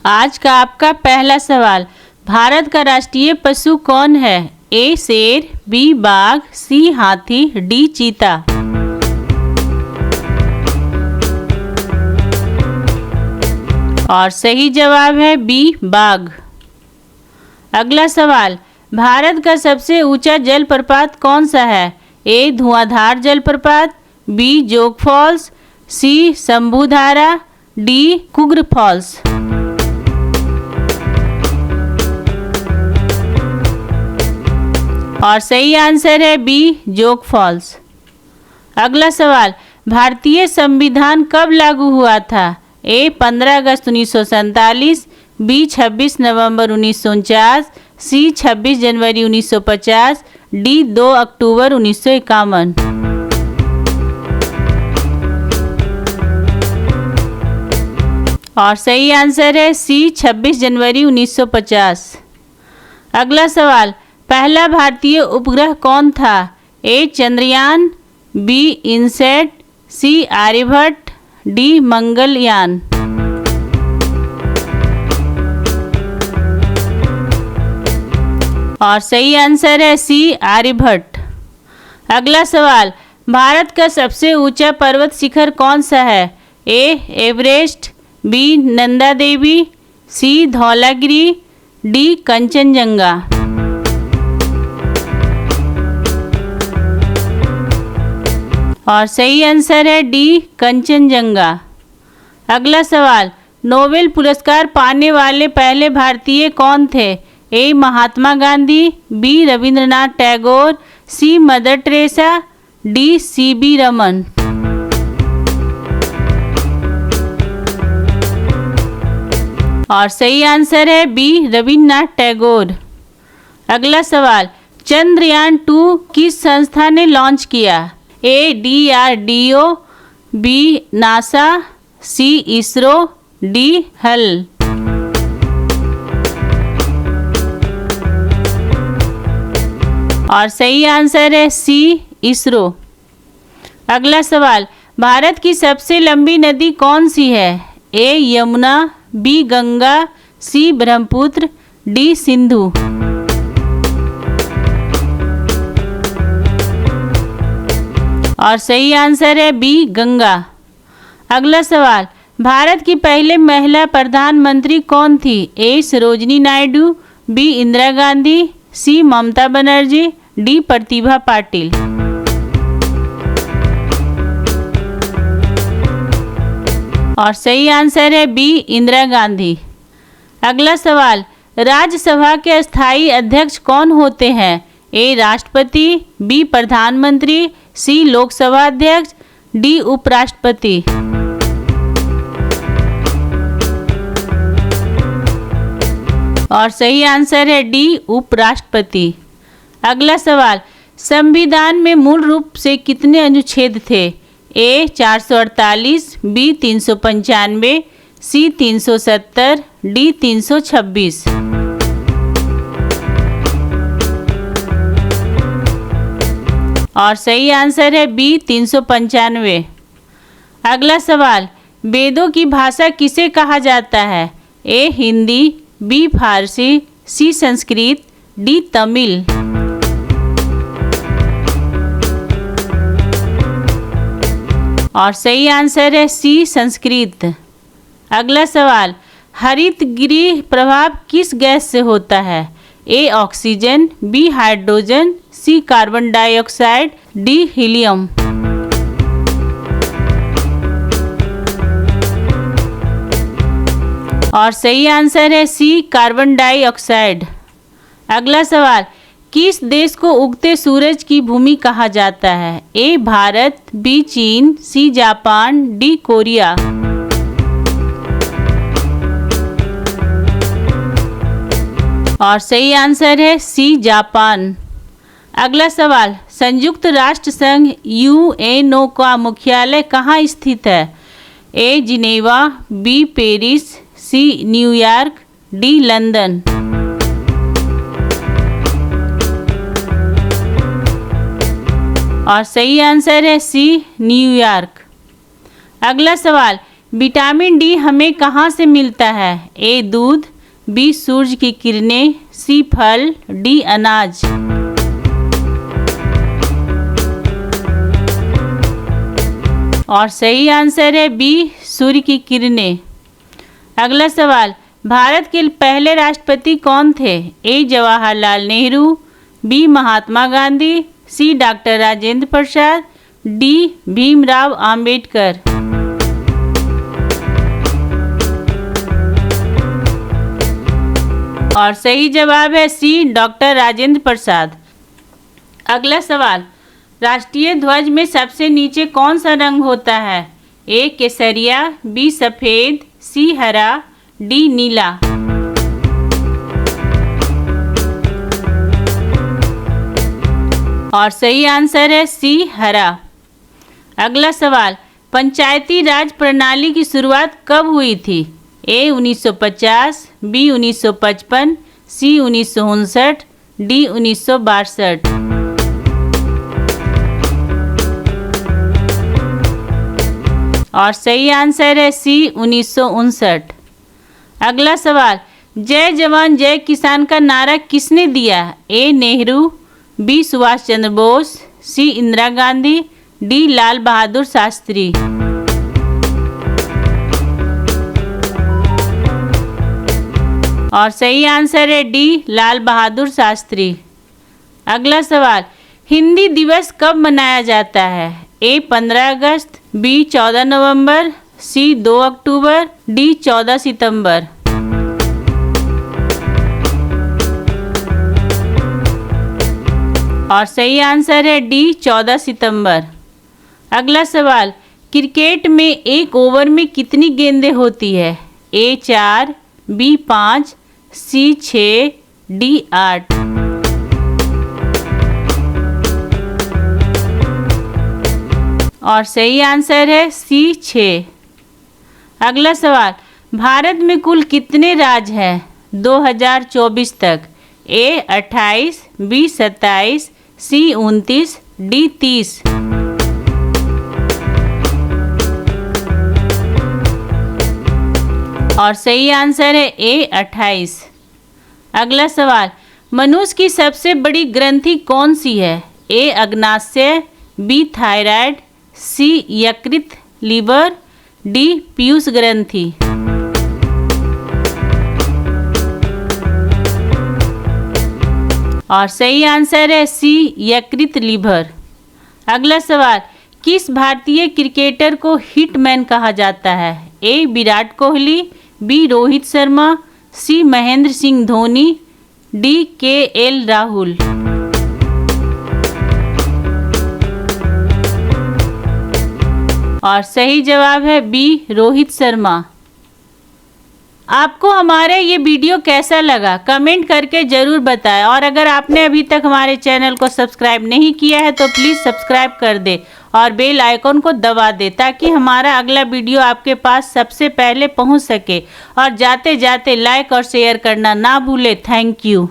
आज का आपका पहला सवाल, भारत का राष्ट्रीय पशु कौन है? ए शेर, बी बाघ, सी हाथी, डी चीता। और सही जवाब है बी बाघ। अगला सवाल, भारत का सबसे ऊंचा जलप्रपात कौन सा है? ए धुआंधार जलप्रपात, बी जोग फॉल्स, सी शंभुधारा, डी कुग्र फॉल्स। और सही आंसर है बी जोग फॉल्स। अगला सवाल, भारतीय संविधान कब लागू हुआ था? ए 15 अगस्त 1947, बी 26 नवंबर 1949, सी 26 जनवरी 1950, डी 2 अक्टूबर 1951। और सही आंसर है सी 26 जनवरी 1950। अगला सवाल, पहला भारतीय उपग्रह कौन था? ए चंद्रयान, बी इनसैट, सी आर्यभट्ट, डी मंगलयान। और सही आंसर है सी आर्यभट्ट। अगला सवाल, भारत का सबसे ऊंचा पर्वत शिखर कौन सा है? ए एवरेस्ट, बी नंदा देवी, सी धौलागिरी, डी कंचनजंगा। और सही आंसर है डी कंचनजंगा। अगला सवाल, नोबेल पुरस्कार पाने वाले पहले भारतीय कौन थे? A Mahatma Gandhi, B Rabindranath Tagore, C Mother Teresa, D CV Raman. और सही आंसर है बी रविंद्रनाथ टैगोर। अगला सवाल, चंद्रयान 2 किस संस्था ने लॉन्च किया? ए DRDO, बी नासा, सी इसरो, डी हल। और सही आंसर है सी इसरो। अगला सवाल, भारत की सबसे लंबी नदी कौन सी है? ए यमुना, बी गंगा, सी ब्रह्मपुत्र, डी सिंधु। और सही आंसर है बी गंगा। अगला सवाल, भारत की पहले महिला प्रधानमंत्री कौन थी? ए सरोजिनी नायडू, बी इंदिरा गांधी, सी ममता बनर्जी, डी प्रतिभा पाटिल। और सही आंसर है बी इंदिरा गांधी। अगला सवाल, राज्यसभा के अस्थायी अध्यक्ष कौन होते हैं? ए राष्ट्रपति, बी प्रधानमंत्री, सी लोकसभा अध्यक्ष, डी उपराष्ट्रपति। और सही आंसर है डी उपराष्ट्रपति। अगला सवाल, संविधान में मूल रूप से कितने अनुच्छेद थे? ए 448, बी 395, सी 370, डी 326। और सही आंसर है बी 395। अगला सवाल, वेदों की भाषा किसे कहा जाता है? ए हिंदी, बी फारसी, सी संस्कृत, डी तमिल। और सही आंसर है सी संस्कृत। अगला सवाल, हरित गृह प्रभाव किस गैस से होता है? A oxygen, B hydrogen, C carbon dioxide, D helium. और सही आंसर है सी कार्बन डाइऑक्साइड। अगला सवाल, किस देश को उगते सूरज की भूमि कहा जाता है? ए भारत, बी चीन, सी जापान, डी कोरिया। और सही आंसर है सी जापान। अगला सवाल, संयुक्त राष्ट्र संघ UNO का मुख्यालय कहाँ स्थित है? A Geneva, B Paris, C New York, D London. और सही आंसर है सी न्यूयॉर्क। अगला सवाल, विटामिन डी हमें कहाँ से मिलता है? ए दूध, बी सूरज की किरणें, सी फल, डी अनाज। और सही आंसर है बी सूर्य की किरणें। अगला सवाल, भारत के पहले राष्ट्रपति कौन थे? ए जवाहरलाल नेहरू, बी महात्मा गांधी, सी डॉक्टर राजेंद्र प्रसाद, डी भीमराव अंबेडकर। और सही जवाब है सी डॉक्टर राजेंद्र प्रसाद। अगला सवाल, राष्ट्रीय ध्वज में सबसे नीचे कौन सा रंग होता है? ए केसरिया, बी सफेद, सी हरा, डी नीला। और सही आंसर है सी हरा। अगला सवाल, पंचायती राज प्रणाली की शुरुआत कब हुई थी? ए 1950, बी 1955, सी 1959, डी 1962। और सही आंसर है सी 1959। अगला सवाल, जय जवान जय किसान का नारा किसने दिया? ए नेहरू, बी सुभाष चंद्र बोस, सी इंदिरा गांधी, डी लाल बहादुर शास्त्री। और सही आंसर है डी लाल बहादुर शास्त्री। अगला सवाल, हिंदी दिवस कब मनाया जाता है? ए 15 अगस्त, बी 14 नवंबर, सी 2 अक्टूबर, डी 14 सितंबर। और सही आंसर है डी 14 सितंबर। अगला सवाल, क्रिकेट में एक ओवर में कितनी गेंदें होती है? ए 4, बी 5, सी 6, डी 8। और सही आंसर है सी 6। अगला सवाल, भारत में कुल कितने राज्य हैं 2024 तक? ए 28, बी 27, सी 29, डी 30। और सही आंसर है ए 28। अगला सवाल, मनुष्य की सबसे बड़ी ग्रंथि कौन सी है? ए अग्नाशय, बी थायराइड, सी यकृत लीवर, डी पीयूष ग्रंथि। और सही आंसर है सी यकृत लीवर। अगला सवाल, किस भारतीय क्रिकेटर को हिटमैन कहा जाता है? ए विराट कोहली, बी रोहित शर्मा, सी महेंद्र सिंह धोनी, डी KL राहुल। और सही जवाब है बी रोहित शर्मा। आपको हमारे ये वीडियो कैसा लगा कमेंट करके ज़रूर बताएं और अगर आपने अभी तक हमारे चैनल को सब्सक्राइब नहीं किया है तो प्लीज़ सब्सक्राइब कर दे और बेल आइकॉन को दबा दे ताकि हमारा अगला वीडियो आपके पास सबसे पहले पहुंच सके। और जाते जाते लाइक और शेयर करना ना भूले। Thank you.